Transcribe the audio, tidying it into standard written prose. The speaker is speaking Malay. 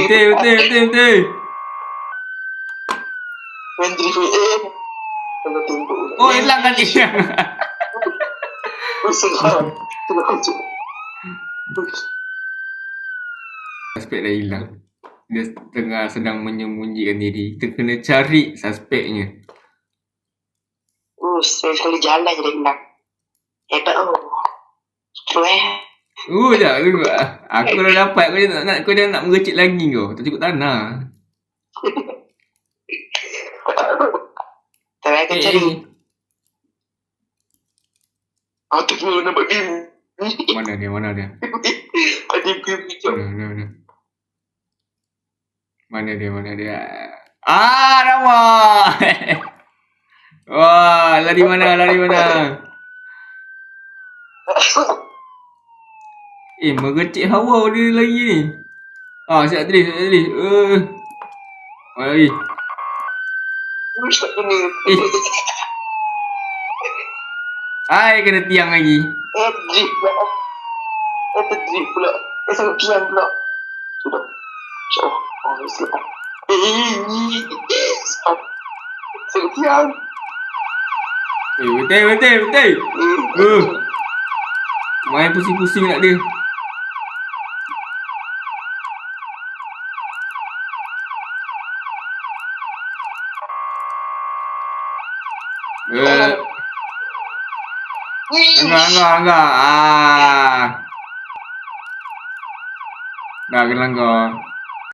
Betul. Menteri VM. Kalau tunggu. Oh, hilang kan dia. Sekarang. Tengok je. Suspek dah hilang. Dia tengah sedang menyembunyikan diri. Kita kena cari suspeknya. Saya sekali jalan je dah hilang. Hebat Sekejap tunggu. Aku dah dapat. Kau dah nak merecik lagi kau. Tak cukup tanah. Tapi aku cari. Aku pun nampak game. Mana dia? Ada game hijau. Mana dia? Nama. Wah, lari mana? Mengecik hawa dia lagi ni. Siap tadi. Lari. Tak kena. Kena tiang lagi. Drip pula. Sangat tiang pula. Sudah. Siap. Sangat tiang. Betul. Main pusing-pusing nak dia. Enggak. Dah kena kau.